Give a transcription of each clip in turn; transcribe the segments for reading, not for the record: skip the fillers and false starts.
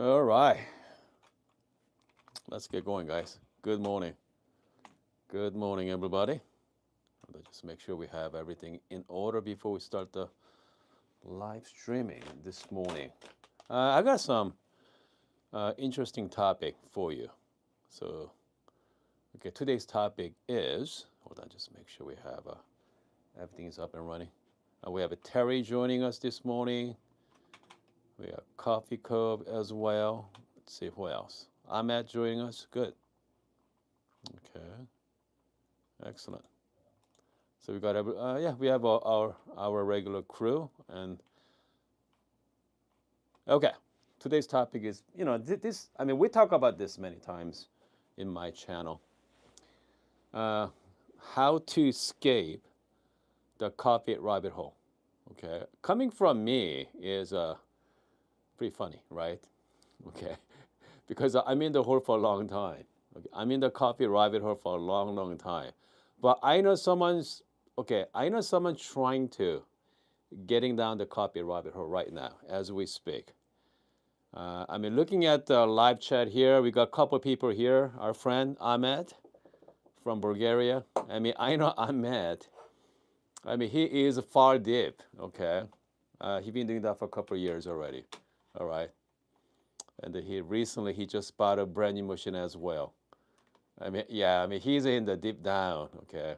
All right, let's get going, guys. Good morning. Good morning, everybody. Let's just make sure we have everything in order before we start the live streaming this morning. I got some interesting topic for you. So, okay, today's topic is, hold on, just make sure we have everything is up and running. We have a Terry joining us this morning. We have Coffee Cove as well. Let's see who else. Ahmed joining us. Good. Okay. Excellent. So we got we have our regular crew and okay. Today's topic is this. I mean, we talk about this many times in my channel. Uh, how to escape the coffee rabbit hole. Okay, coming from me is pretty funny, right? Okay, because I'm in the hole for a long time. Okay? I'm in the coffee rabbit hole for a long, long time. But I know someone's okay. I know someone trying to getting down the coffee rabbit hole right now as we speak. I mean, looking at the live chat here, we got a couple of people here. Our friend Ahmed from Bulgaria. I mean, I know Ahmed. I mean, he is far deep. Okay, he's been doing that for a couple of years already. All right, and he just bought a brand new machine as well. I mean, yeah, I mean, he's in the deep down. Okay,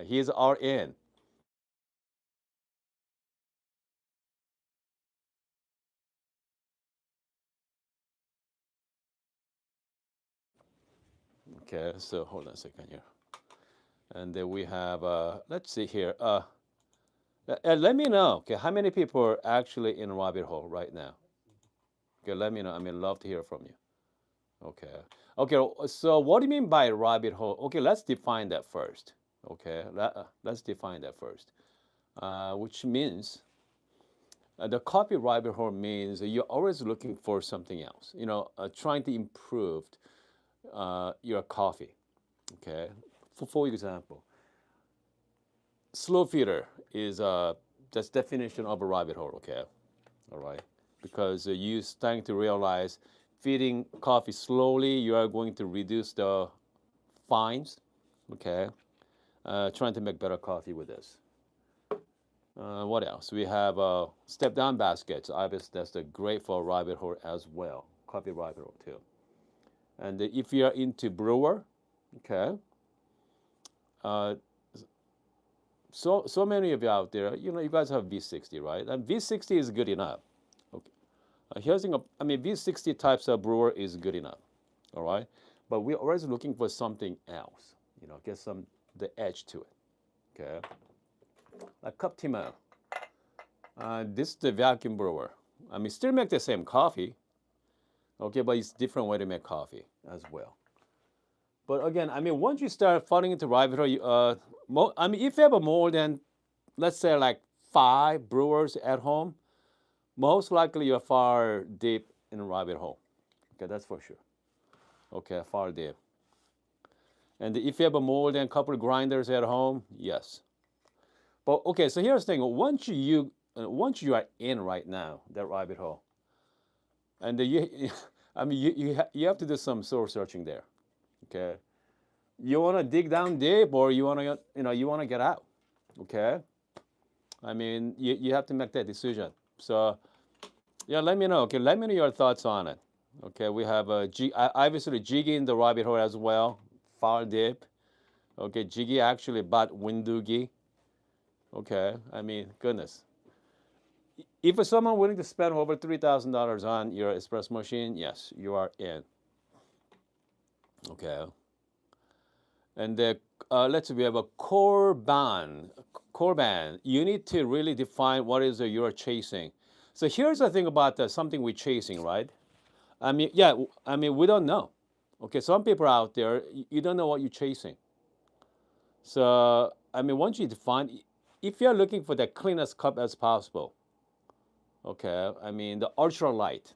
he's all in. Okay, so hold on a second here. And then we have, let's see here. Let me know, okay, how many people are actually in rabbit hole right now? Okay, let me know. I mean, love to hear from you. Okay. Okay, so what do you mean by rabbit hole? Okay, let's define that first. Okay, let's define that first. Which means the copy rabbit hole means you're always looking for something else. Trying to improve your coffee. Okay, for example, slow feeder is that's definition of a rabbit hole. Okay, all right, because you starting to realize feeding coffee slowly, you are going to reduce the fines. Okay, trying to make better coffee with this. What else? We have step down baskets. Obviously, that's the great for rabbit hole as well. Coffee rabbit hole too. And if you are into brewer, okay, uh, so many of you out there, you guys have V60, right? And V60 is good enough. Okay. Here's the thing. I mean, V60 types of brewer is good enough. All right, but we're always looking for something else. Get some the edge to it. Okay, like Cup Timel. This is the vacuum brewer. I mean, still make the same coffee. Okay, but it's different way to make coffee as well. But again, I mean, once you start falling into rabbit hole, I mean, if you have more than, let's say, like 5 brewers at home, most likely you're far deep in a rabbit hole. Okay, that's for sure. Okay, far deep. And if you have more than a couple of grinders at home, yes. But okay, so here's the thing: once you are in right now that rabbit hole, and you, I mean, you have to do some soul searching there. Okay, you want to dig down deep, or you want to get out. Okay, I mean, you have to make that decision. So yeah, let me know. Okay, let me know your thoughts on it. Okay, we have obviously Jiggy in the rabbit hole as well, far deep. Okay, Jiggy actually bought Windugi. Okay, I mean, goodness. If someone willing to spend over $3,000 on your espresso machine, yes, you are in. Okay. And let's say we have a core band. Core band. You need to really define what is it you're chasing. So here's the thing about something we're chasing, right? I mean, yeah, I mean, we don't know. Okay, some people out there, you don't know what you're chasing. So, I mean, once you define, if you're looking for the cleanest cup as possible, okay, I mean, the ultra light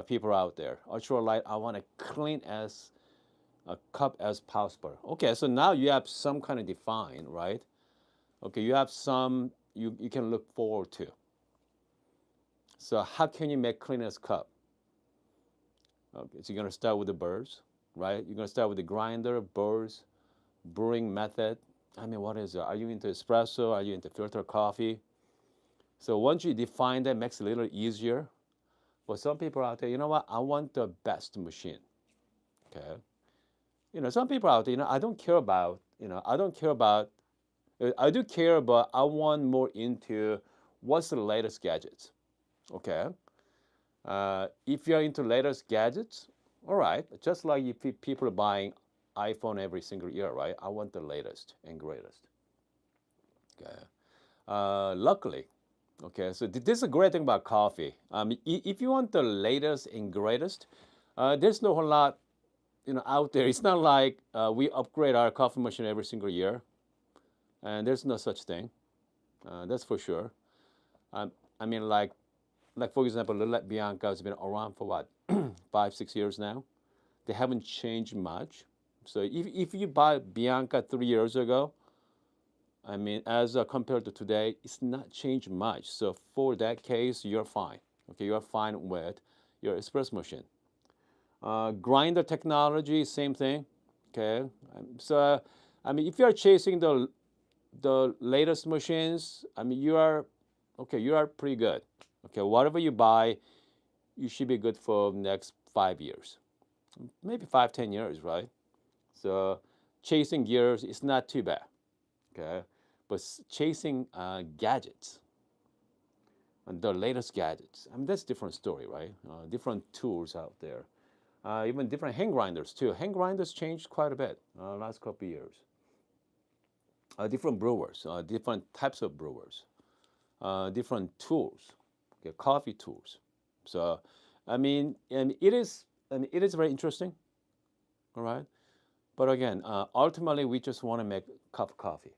people out there, ultra light, I want to clean as a cup as possible. Okay, so now you have some kind of define, right? Okay, you have some you can look forward to. So how can you make cleanest cup? Okay, so you're gonna start with the burrs, right? You're gonna start with the grinder, burrs, brewing method. I mean, what is it? Are you into espresso? Are you into filter coffee? So once you define that, it makes it a little easier. For some people out there, you know what? I want the best machine. Okay. Some people out there, I don't care about, I don't care about, I do care, but I want more into what's the latest gadgets. Okay. If you're into latest gadgets, all right. Just like if people are buying iPhone every single year, right? I want the latest and greatest. Okay. Luckily, okay. So this is a great thing about coffee. If you want the latest and greatest, there's no whole lot, out there. It's not like we upgrade our coffee machine every single year, and there's no such thing. That's for sure. Um, I mean, like for example, Lillet Bianca has been around for what, 5, 6 years now. They haven't changed much. So if you buy Bianca 3 years ago, I mean, as compared to today, it's not changed much. So for that case, you're fine. Okay, you're fine with your espresso machine. Grinder technology, same thing. Okay, so I mean, if you are chasing the latest machines, I mean, you are okay. You are pretty good. Okay, whatever you buy, you should be good for next 5 years, maybe 5, 10 years, right? So chasing gears is not too bad. Okay, but chasing gadgets and the latest gadgets, I mean, that's a different story, right? Different tools out there. Even different hand grinders too. Hand grinders changed quite a bit last couple of years. Different brewers, different types of brewers, different tools, okay, coffee tools. So, I mean, and it is very interesting, all right. But again, ultimately, we just want to make a cup of coffee.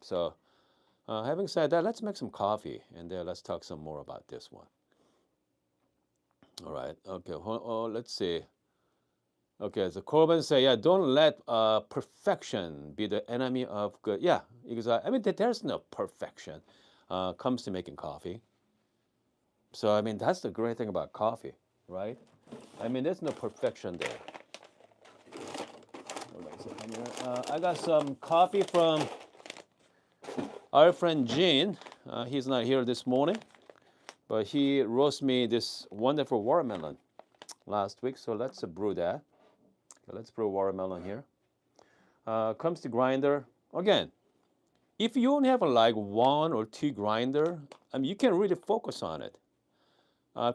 So, having said that, let's make some coffee, and then let's talk some more about this one. All right. Okay. Let's see. Okay, so Corbin say, yeah, don't let perfection be the enemy of good. Yeah, exactly. I mean, there's no perfection comes to making coffee. So, I mean, that's the great thing about coffee, right? I mean, there's no perfection there. I got some coffee from our friend Gene. He's not here this morning, but he roasted me this wonderful watermelon last week. So let's brew that. Okay, let's brew watermelon here. Comes to grinder. Again, if you only have like one or two grinder, I mean, you can really focus on it.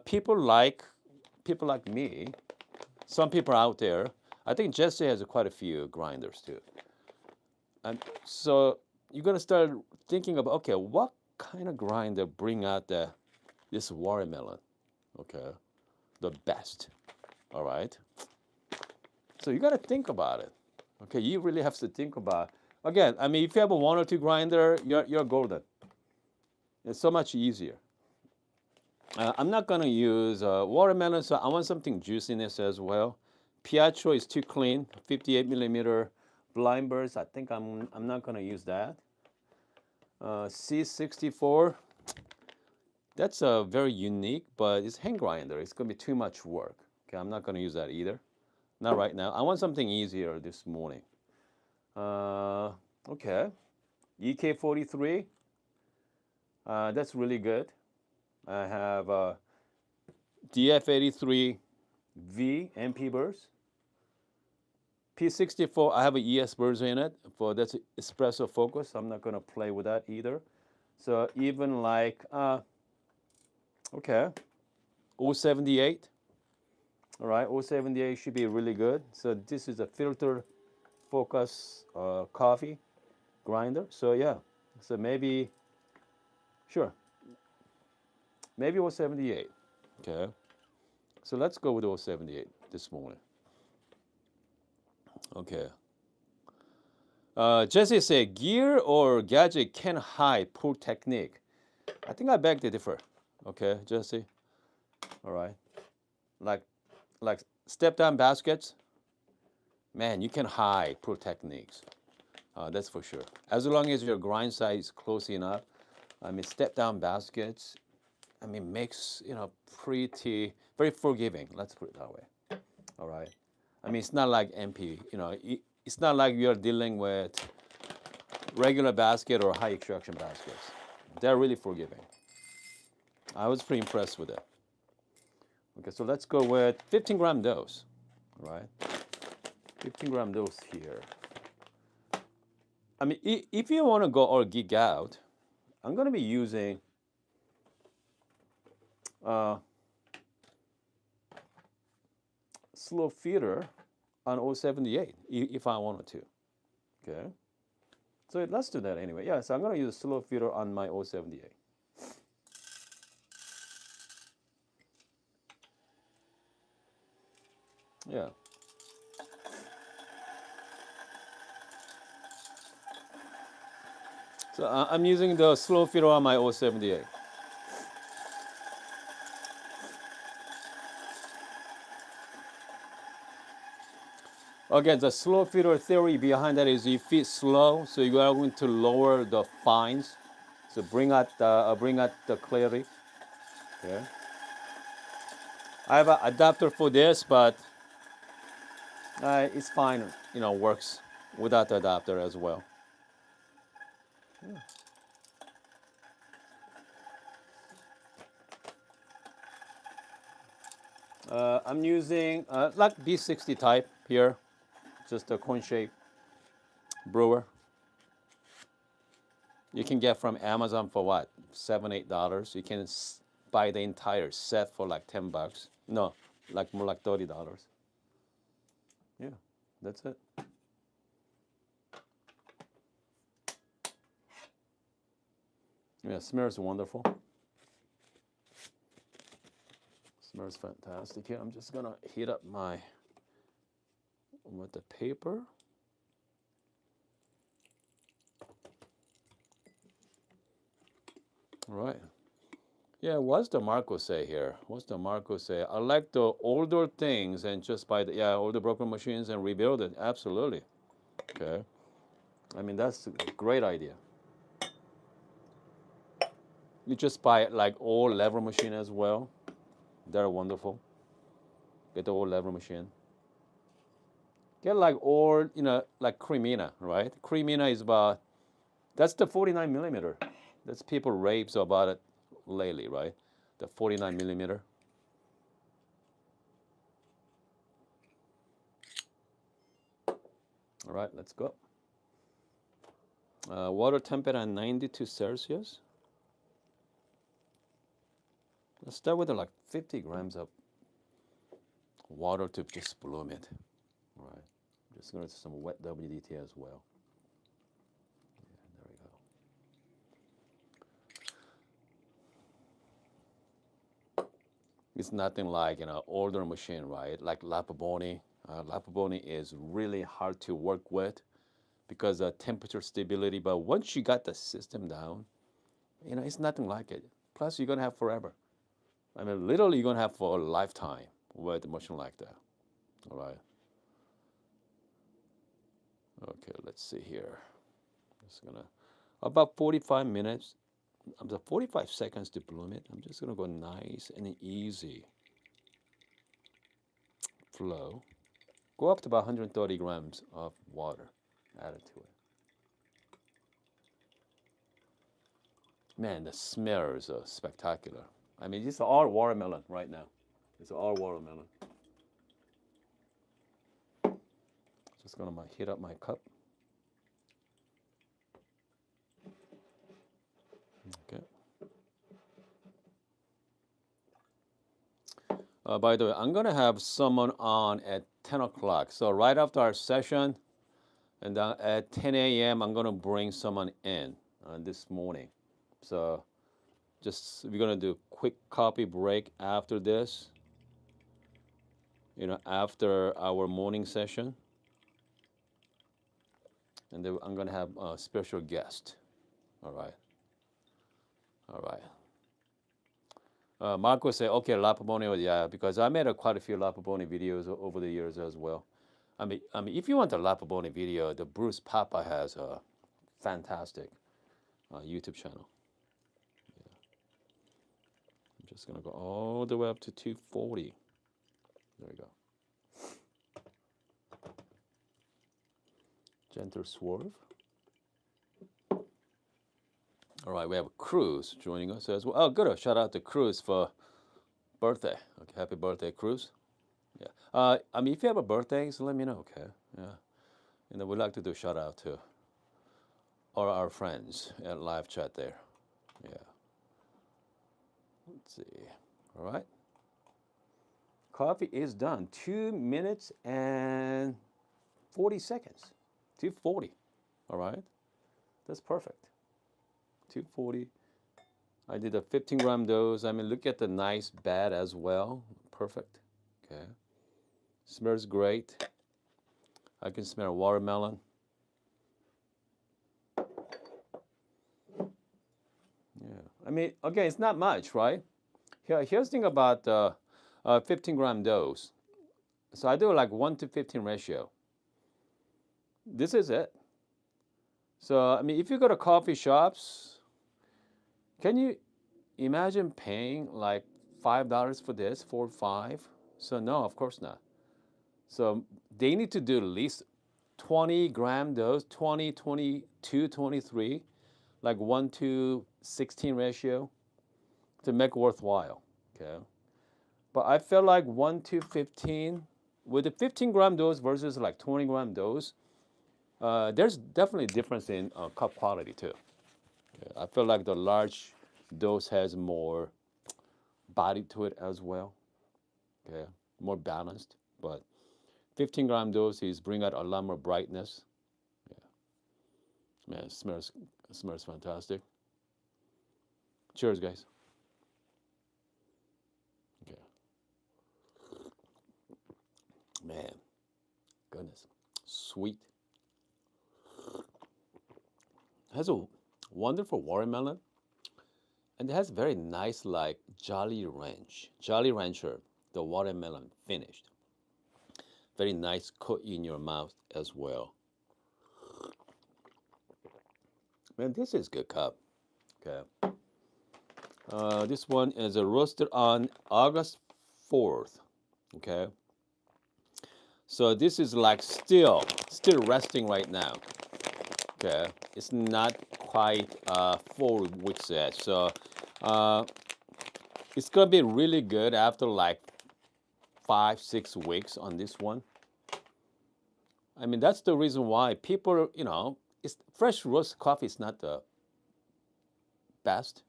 People like me, some people out there, I think Jesse has quite a few grinders too. And so you're gonna start thinking about, okay, what kind of grinder bring out this watermelon? Okay, the best. All right. So you gotta think about it. Okay, you really have to think about. Again, I mean, if you have a one or two grinder, you're golden. It's so much easier. I'm not gonna use watermelon, so I want something juiciness as well. Piaggio is too clean. 58 millimeter blind burst. I think I'm not gonna use that. C64. That's a very unique, but it's hand grinder. It's gonna be too much work. Okay, I'm not gonna use that either. Not right now. I want something easier this morning. Okay, EK43. That's really good. I have DF83V MP burst. P64, I have an ES version in it for that's espresso focus. I'm not gonna play with that either. So even like okay, 078. All right, 078 should be really good. So this is a filter focus coffee grinder. So yeah, so maybe sure, maybe 078. Okay, so let's go with 078 this morning. Okay. Jesse said, gear or gadget can hide poor technique. I think I beg to differ. Okay, Jesse. All right. Like step down baskets. Man, you can hide poor techniques. That's for sure. As long as your grind size is close enough. I mean, step down baskets. I mean, makes pretty very forgiving. Let's put it that way. All right. I mean, it's not like MP. It's not like you're dealing with regular basket or high extraction baskets. They're really forgiving. I was pretty impressed with it. Okay, so let's go with 15-gram dose. All right. 15-gram dose here. I mean, if you want to go or geek out, I'm going to be using slow feeder on 078 if I wanted to. Okay. So let's do that anyway. Yeah, so I'm going to use a slow feeder on my 078. Yeah. So I'm using the slow feeder on my 078. Again, the slow feeder theory behind that is you feed slow, so you are going to lower the fines, so bring out the clarity. Okay. I have an adapter for this, but it's fine. Works without the adapter as well. I'm using like B60 type here, just a cone shape brewer. You can get from Amazon for what, $7, $8. You can buy the entire set for like $10. No, like more like $30. Yeah, that's it. Yeah, smells wonderful. Smells fantastic. Here, I'm just gonna heat up with the paper. All right. Yeah, what's the Marco say here? What's the Marco say? I like the older things and just buy the older broken machines and rebuild it. Absolutely. Okay. I mean, that's a great idea. You just buy like old lever machine as well. They're wonderful. Get the old lever machine. Get like old, like Cremina, right? Cremina is that's the 49 millimeter. That's people raves about it lately, right? The 49 millimeter. All right, let's go. Water temperature at 92 Celsius. Let's start with like 50 grams of water to just bloom it. All right, just going to do some wet WDT as well. Yeah, there we go. It's nothing like older machine, right? Like Lapaboni. Lapaboni is really hard to work with because of temperature stability. But once you got the system down, it's nothing like it. Plus, you're gonna have forever. I mean, literally, you're gonna have for a lifetime with a machine like that. All right. Okay, let's see here. Just gonna about 45 minutes. 45 seconds to bloom it. I'm just gonna go nice and easy flow. Go up to about 130 grams of water added to it. Man, the smells are spectacular. I mean, it's all watermelon right now. It's all watermelon. Just gonna heat up my cup. Okay. By the way, I'm gonna have someone on at 10 o'clock. So right after our session, and then at 10 a.m. I'm gonna bring someone in this morning. So we're gonna do a quick coffee break after this. After our morning session. And then I'm gonna have a special guest. All right. All right. Marco said, okay, Lapaboni, yeah, because I made quite a few Lapaboni videos over the years as well. I mean, if you want a Lapaboni video, the Bruce Papa has a fantastic YouTube channel. Yeah. I'm just gonna go all the way up to 240. There we go. Gentle swerve. All right, we have Cruz joining us as well. Oh, good. A shout out to Cruz for birthday. Okay, happy birthday, Cruz. Yeah. I mean, if you have a birthday, so let me know. Okay. Yeah. You know, we'd like to do a shout out to all our friends at live chat there. Yeah. Let's see. All right. Coffee is done. 2 minutes and 40 seconds. 2:40. All right. That's perfect. 2:40. I did a 15-gram dose. I mean, look at the nice bed as well. Perfect. Okay. Smells great. I can smell watermelon. Yeah. I mean, again, it's not much, right? Here's the thing about 15-gram dose. So I do like 1 to 15 ratio. This is it. So, I mean, if you go to coffee shops, can you imagine paying like $5 for this, 4 5? So no, of course not. So they need to do at least 20-gram dose, 20, 22, 23, like 1 to 16 ratio to make worthwhile. Okay. But I feel like 1 to 15 with the 15-gram dose versus like 20-gram dose, there's definitely a difference in cup quality too. Okay. I feel like the large dose has more body to it as well. Okay, more balanced. But 15-gram dose is bring out a lot more brightness. Yeah, man, it smells fantastic. Cheers, guys. Okay, man, goodness, sweet. Has a wonderful watermelon, and it has very nice like Jolly Rancher, the watermelon finished. Very nice coat in your mouth as well. Man, this is good cup. Okay. This one is roasted on August 4th. Okay. So this is like still resting right now. Okay. It's not quite 4 weeks yet. So uh, it's gonna be really good after like 5 6 weeks on this one. I mean that's the reason why people, it's fresh roast coffee is not the best.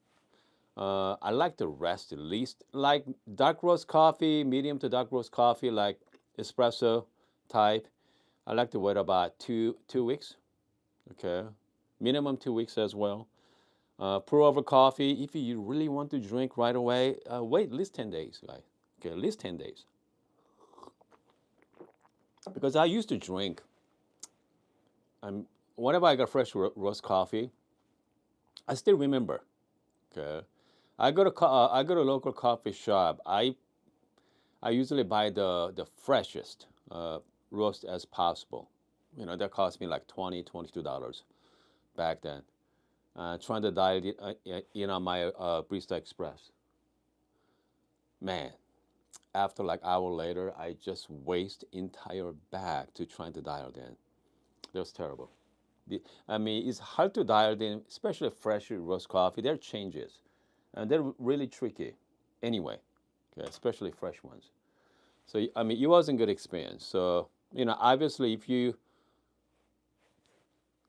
I like the rest at least. Like dark roast coffee, medium to dark roast coffee, like espresso type. I like to wait about two weeks. Okay, minimum 2 weeks as well. Pour over coffee. If you really want to drink right away, wait at least 10 days, guys. Okay, at least 10 days. Because I used to drink. Whenever I got fresh roast coffee, I still remember. Okay, I go to a local coffee shop. I usually buy the freshest roast as possible. That cost me like $22 back then. Trying to dial it in on my Barista Express. Man, after like hour later, I just waste entire bag to trying to dial it in. That was terrible. I mean, it's hard to dial it in, especially fresh roast coffee. There are changes, and they're really tricky. Anyway, okay, especially fresh ones. So I mean, it wasn't good experience. So obviously, if you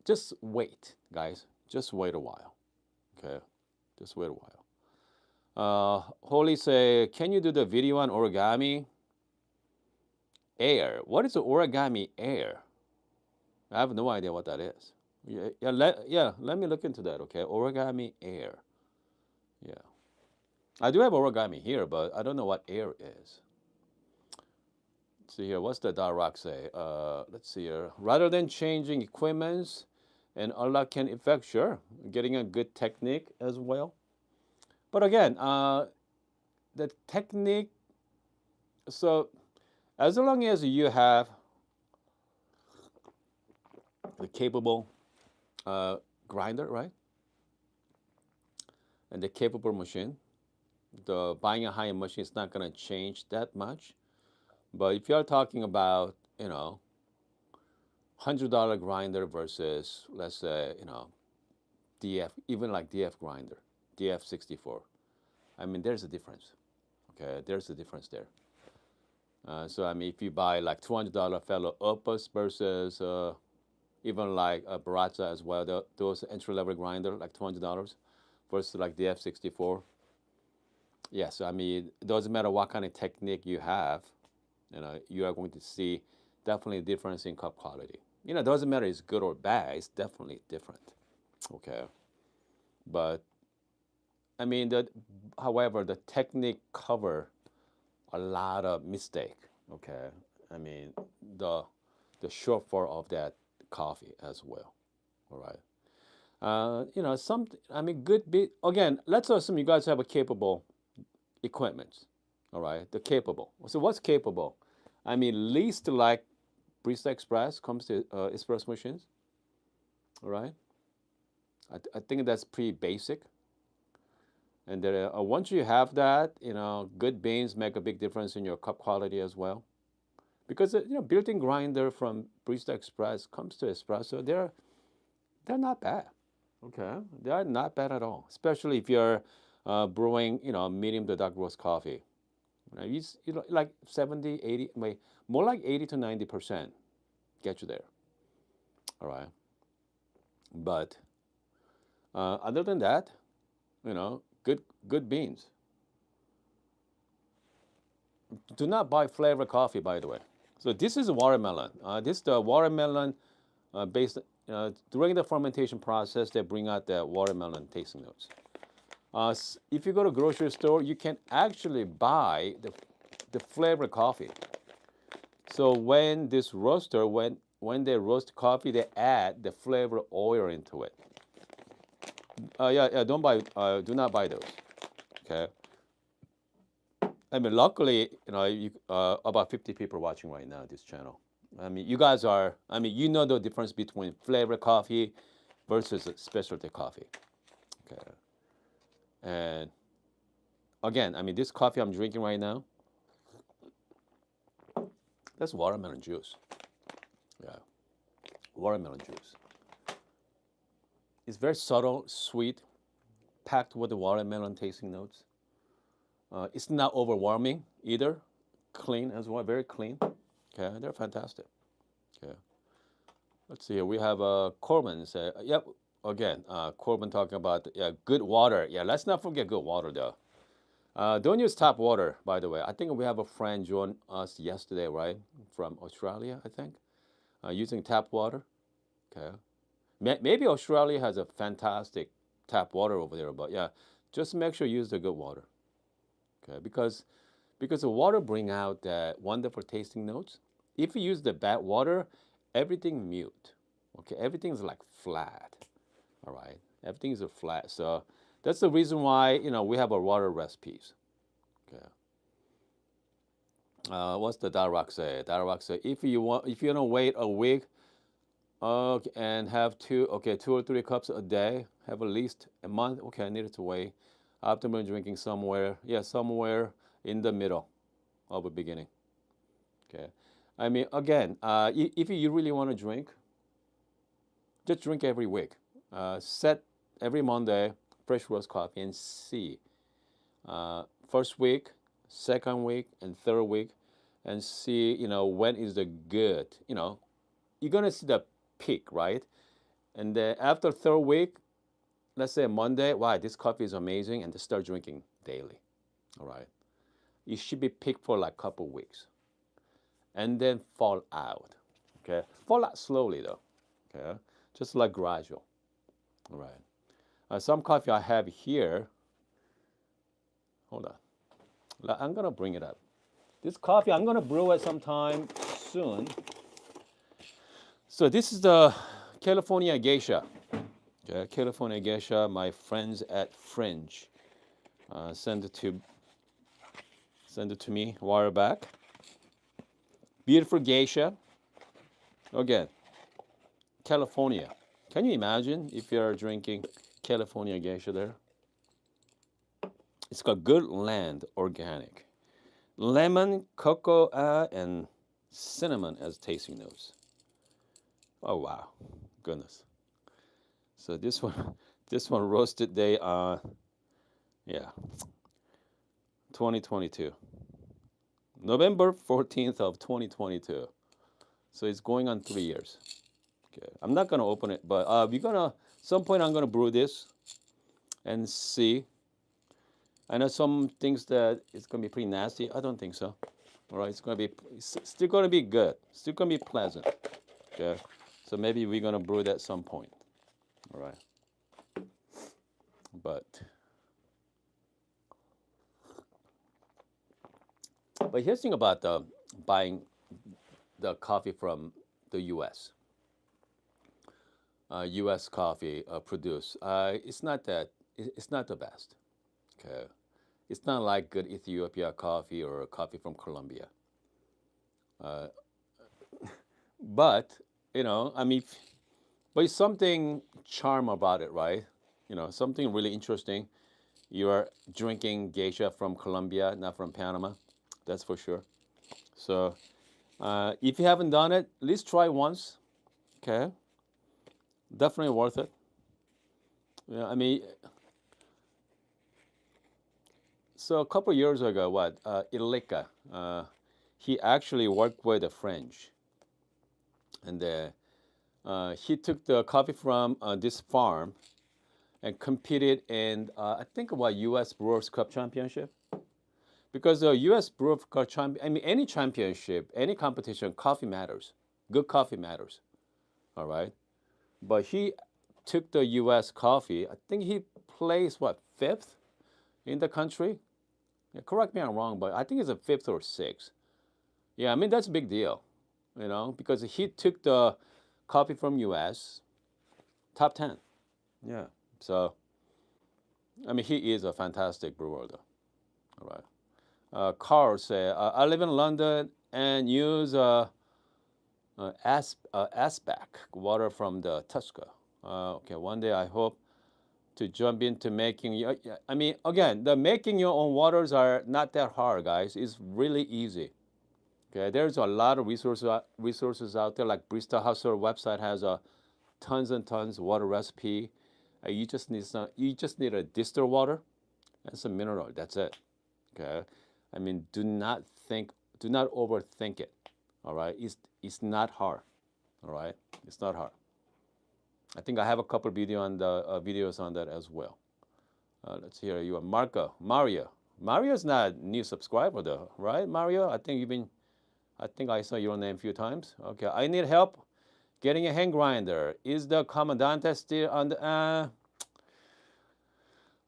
just wait, guys, just wait a while. Okay, just wait a while. Holy say, can you do the video on origami air? What is the origami air? I have no idea what that is. Let me look into that. Okay, origami air. Yeah, I do have origami here, but I don't know what air is. Let's see here. What's the Rock say? Let's see here. Rather than changing equipments, and Allah can effect, sure, getting a good technique as well. But again, the technique. So as long as you have the capable grinder, right, and the capable machine, the buying a high-end machine is not going to change that much. But if you're talking about, $100 grinder versus, let's say, DF, even like DF grinder, DF64. I mean, there's a difference. Okay, there's a difference there. So I mean, if you buy like $200 fellow Opus versus even like a Baratza as well, those entry level grinder like $200 versus like the F64. Yes, I mean, it doesn't matter what kind of technique you have, you are going to see definitely a difference in cup quality. It doesn't matter if it's good or bad, it's definitely different. Okay. But I mean, however, the technique cover a lot of mistake. Okay. I mean, the the shortfall of that coffee as well. All right. Some, I mean, good bit. Again, let's assume you guys have a capable equipment. All right, they're capable. So what's capable? I mean, least like Barista Express comes to espresso machines. All right, I think that's pretty basic. And then, once you have that, good beans make a big difference in your cup quality as well. Because built-in grinder from Barista Express comes to espresso, they're not bad. Okay, they are not bad at all. Especially if you're brewing, medium to dark roast coffee. Like 70, 80, wait, more like 80 to 90% get you there. All right. But other than that, good beans. Do not buy flavor coffee, by the way. So this is a watermelon. This is the watermelon based during the fermentation process. They bring out the watermelon tasting notes. If you go to grocery store, you can actually buy the flavor coffee. So when this roaster, when they roast coffee, they add the flavor oil into it. Yeah, do not buy those. Okay. I mean, luckily, about 50 people watching right now this channel. I mean, you guys are. I mean, you know the difference between flavor coffee versus specialty coffee. Okay. And again, I mean, this coffee I'm drinking right now, that's watermelon juice. Yeah, watermelon juice. It's very subtle, sweet, packed with the watermelon tasting notes. It's not overwhelming either. Clean as well, very clean. Okay, they're fantastic. Okay. Let's see here. We have Corbin say, yep. Again, Corbin talking about good water. Yeah, let's not forget good water though. Don't use tap water, by the way. I think we have a friend join us yesterday, right, from Australia, I think, using tap water. Okay. Maybe Australia has a fantastic tap water over there, but yeah, just make sure you use the good water. Okay, because the water bring out the wonderful tasting notes. If you use the bad water, everything mute. Okay, everything's like flat. All right, everything's flat. So that's the reason why we have our water recipes. Okay. What's the Darak say? Darak say if you don't wait a week, and have two or three cups a day, have at least a month. Okay, I needed to wait. Optimal drinking somewhere, somewhere in the middle of the beginning. Okay, I mean again, if you really want to drink, just drink every week. Set every Monday fresh roast coffee and see. First week, second week, and third week, and see when is the good. You're gonna see the peak, right? And then after third week, let's say Monday, wow, this coffee is amazing, and just start drinking daily. All right. You should be peaked for like a couple weeks, and then fall out. Okay, fall out slowly though. Okay, just like gradual. All right. Some coffee I have here. Hold on. I'm gonna bring it up. This coffee I'm gonna brew it sometime soon. So this is the California Geisha. Okay, California Geisha. My friends at Fringe sent it to me a while back. Beautiful geisha. Again, California. Can you imagine if you're drinking California geisha there? It's got good land, organic. Lemon, cocoa, and cinnamon as tasting notes. Oh wow, goodness. So this one, this one roasted day. Yeah, 2022, November 14th of 2022. So it's going on 3 years. Okay, I'm not gonna open it, but we're gonna some point I'm gonna brew this and see. I know some things that it's gonna be pretty nasty. I don't think so. All right, it's still gonna be good. Still gonna be pleasant. Okay, so maybe we're gonna brew that at some point. All right, but here's the thing about buying the coffee from the U.S. U.S. coffee produced. It's not the best. Okay, it's not like good Ethiopia coffee or coffee from Colombia. Uh, but I mean, but it's something charm about it, right? Something really interesting. You are drinking geisha from Colombia, not from Panama. That's for sure. So if you haven't done it, at least try once. Okay, definitely worth it. Yeah, I mean, so a couple of years ago, Ilika, he actually worked with the French, and he took the coffee from this farm and competed in I think about U.S. Brewers Cup Championship. Because the U.S. Brewers Cup Champion, I mean any championship, any competition, coffee matters. Good coffee matters. All right, but he took the U.S. coffee. I think he placed what fifth in the country. Yeah, correct me if I'm wrong, but I think it's a fifth or sixth. Yeah, I mean that's a big deal, because he took the coffee from U.S. top 10. Yeah, so I mean he is a fantastic brewer, though. All right. Carl said, I live in London and use Aspac water from the Tusca. Okay, one day I hope to jump into making. I mean, again, the making your own waters are not that hard, guys. It's really easy. Okay, there's a lot of resources out there. Like Brista Hustler website has tons and tons water recipe. You just need a distilled water and some mineral. That's it. Okay, I mean, do not overthink it. All right, it's not hard. All right, it's not hard. I think I have a couple videos on that as well. Let's hear you, Marco, Mario. Mario's not a new subscriber though, right? Mario, I think you've been. I think I saw your name a few times. Okay, I need help getting a hand grinder. Is the Commandante still on the?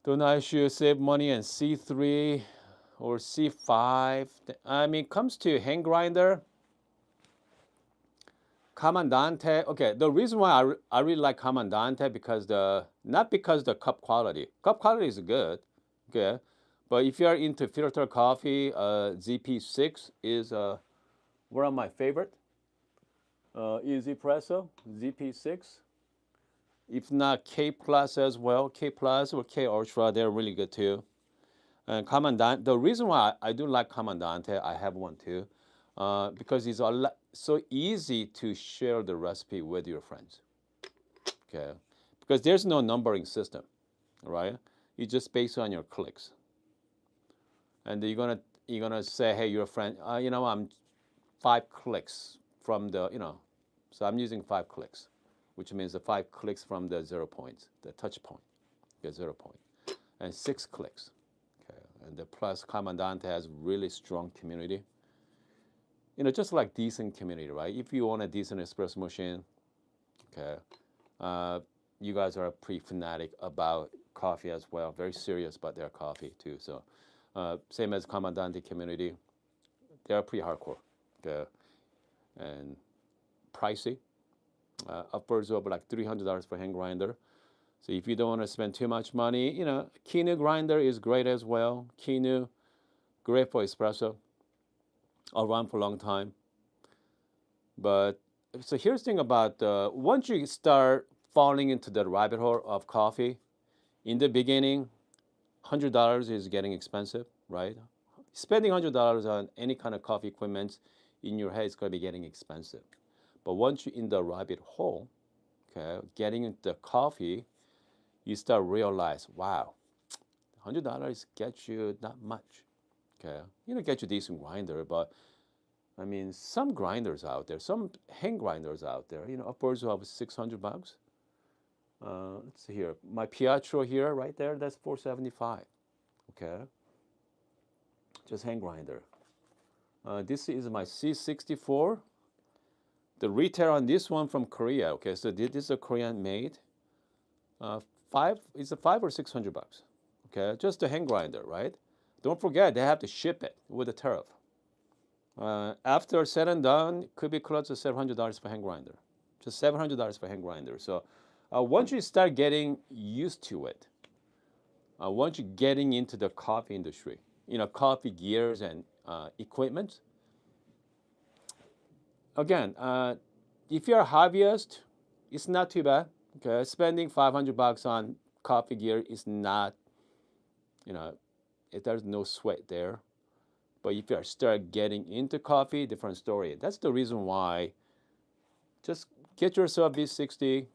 Don't I should save money and C3 or C5. I mean, comes to hand grinder, Commandante. Okay, the reason why I really like Commandante because not because the cup quality is good, okay, but if you are into filter coffee, ZP6 is one of my favorite. Easy Presso ZP6. If not K Plus as well, K Plus or K Ultra, they're really good too. And Commandante, the reason why I do like Commandante, I have one too, because it's so easy to share the recipe with your friends. Okay, because there's no numbering system, right? It's just based on your clicks, and you're gonna say, hey, your friend, I'm 5 clicks from so I'm using 5 clicks, which means the 5 clicks from the 0 points, the touch point, the 0 point, and 6 clicks. Okay, and the plus Commandante has really strong community. Just like decent community, right? If you want a decent espresso machine, okay, uh, you guys are pretty fanatic about coffee as well, very serious about their coffee too. So, same as Commandante community, they are pretty hardcore, okay, and pricey, upwards of like $300 for hand grinder. So if you don't want to spend too much money, Kinu grinder is great as well. Kinu, great for espresso, around for a long time. But so here's the thing about once you start falling into the rabbit hole of coffee, in the beginning, $100 is getting expensive, right? Spending $100 on any kind of coffee equipment in your head is going to be getting expensive. But once you're in the rabbit hole, okay, getting into the coffee, you start realize, wow, $100 gets you not much. Okay, get you decent grinder, but I mean, some grinders out there, some hand grinders out there, upwards of $600. Let's see here, my Pietro here, right there, that's $475. Okay, just hand grinder. This is my C64. The retail on this one from Korea. Okay, so this is a Korean made. It's a $500 or $600. Okay, just a hand grinder, right? Don't forget they have to ship it with a tariff. After said and done, could be close to $700 for hand grinder. Just $700 for hand grinder. So once you start getting used to it, once you're getting into the coffee industry, coffee gears and equipment. Again, if you're a hobbyist, it's not too bad. Okay, spending $500 on coffee gear is not, there's no sweat there. But if you start getting into coffee, different story. That's the reason why. Just get yourself a V60.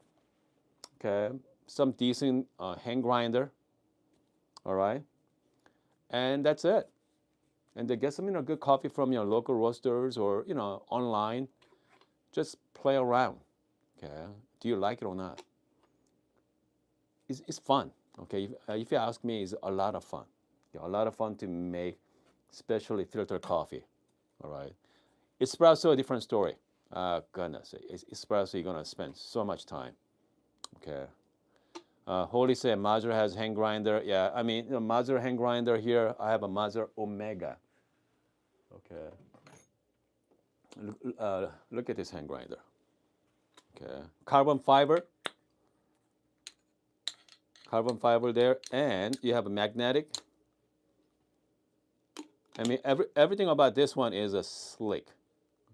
Okay, some decent hand grinder. All right, and that's it. And then get some good coffee from your local roasters or online. Just play around. Okay, do you like it or not? It's fun. Okay, if you ask me, it's a lot of fun. A lot of fun to make, especially filter coffee. All right, espresso, a different story. Goodness, espresso, you're gonna spend so much time. Okay. Holy said Mazur has hand grinder. Yeah, I mean, Mazur hand grinder here. I have a Mazur Omega. Okay. Look at this hand grinder. Okay. Carbon fiber there, and you have a magnetic. I mean, everything about this one is a slick.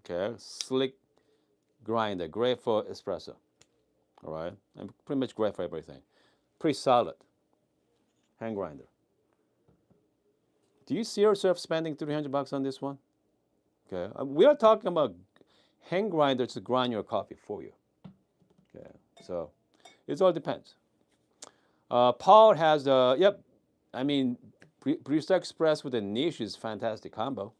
Okay, slick grinder, great for espresso. All right, and pretty much great for everything. Pretty solid hand grinder. Do you see yourself spending $300 on this one? Okay, we are talking about hand grinders to grind your coffee for you. Okay, so it all depends. Paul has yep. I mean, Barista Express with a niche is fantastic combo.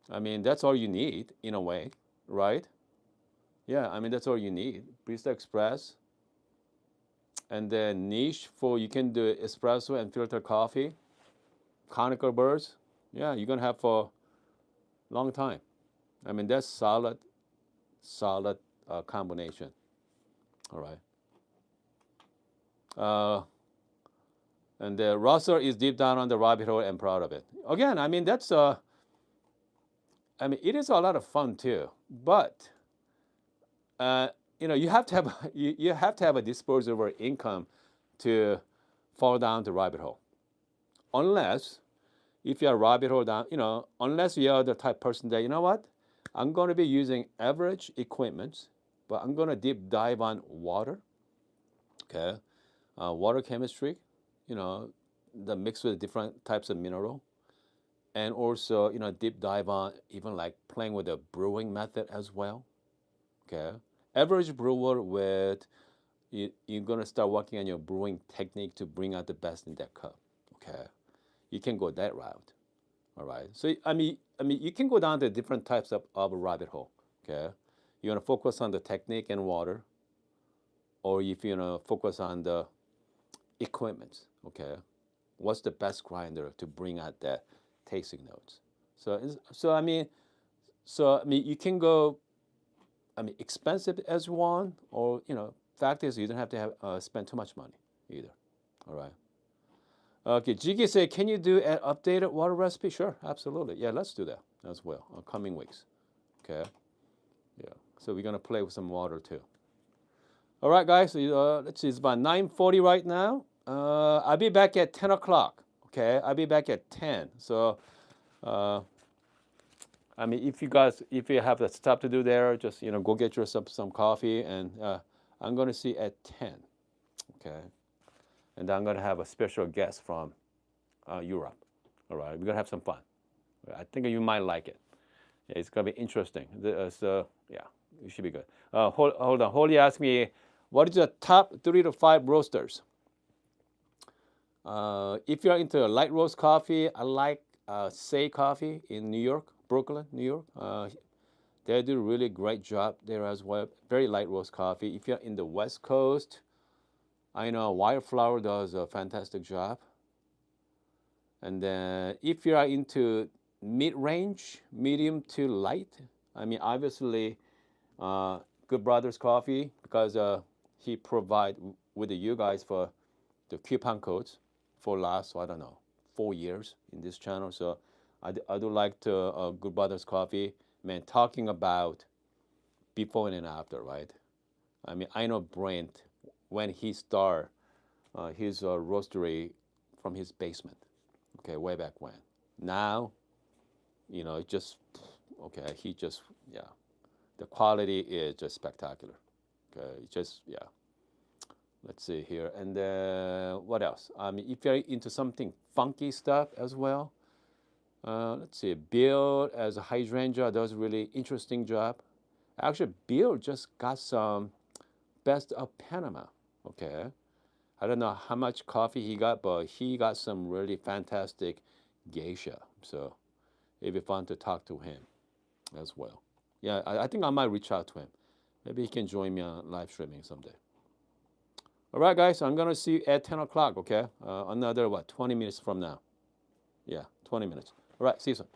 I mean, that's all you need in a way, right? Yeah, I mean that's all you need. Barista Express, and then niche for you can do espresso and filter coffee, conical burrs. Yeah, you're gonna have for a long time. I mean that's solid combination. All right. And the Russell is deep down on the rabbit hole and proud of it. Again, I mean that's I mean it is a lot of fun too, but you have to have you have to have a disposable income to fall down the rabbit hole. Unless if you're a rabbit hole down, unless you're the type of person that what, I'm going to be using average equipment, but I'm going to deep dive on water. Okay, water chemistry, the mix with different types of mineral, and also deep dive on even like playing with the brewing method as well. Okay, average brewer with you're gonna start working on your brewing technique to bring out the best in that cup. Okay, you can go that route. All right. So I mean you can go down to different types of a rabbit hole. Okay, you want to focus on the technique and water, or if you focus on the equipment. Okay, what's the best grinder to bring out that tasting notes? So I mean you can go. I mean, expensive as one, or fact is you don't have to have spend too much money either. All right. Okay, Jiggy say, can you do an updated water recipe? Sure, absolutely. Yeah, let's do that as well in coming weeks. Okay. Yeah. So we're gonna play with some water too. All right, guys. So, let's see. It's about 9:40 right now. I'll be back at 10 o'clock. Okay, I'll be back at 10. So. I mean, if you have the stuff to do there, just go get yourself some coffee, and I'm going to see at 10, okay, and I'm going to have a special guest from Europe. All right, we're going to have some fun. I think you might like it. Yeah, it's going to be interesting. So yeah, It should be good. Hold on. Holly asked me, what is the top 3 to 5 roasters? If you're into light roast coffee, I like Say Coffee in New York, Brooklyn, New York. They do a really great job there as well. Very light roast coffee. If you're in the West Coast, I know Wildflower does a fantastic job. And then if you are into mid-range, medium to light, I mean, obviously, Good Brothers Coffee, because he provide with you guys for the coupon codes for last, I don't know, 4 years in this channel. So I do like to Good Brothers Coffee. Man, talking about before and after, right? I mean, I know Brent when he started his roastery from his basement, okay, way back when. Now, it just, okay, he just, yeah, the quality is just spectacular. Okay, just, yeah. Let's see here. And what else? I mean, if you're into something funky stuff as well, let's see. Bill as a hydrangea does a really interesting job. Actually, Bill just got some Best of Panama. Okay. I don't know how much coffee he got, but he got some really fantastic geisha. So it'd be fun to talk to him as well. Yeah, I think I might reach out to him. Maybe he can join me on live streaming someday. All right, guys, I'm going to see you at 10 o'clock, okay? Another, 20 minutes from now? Yeah, 20 minutes. All right, see you soon.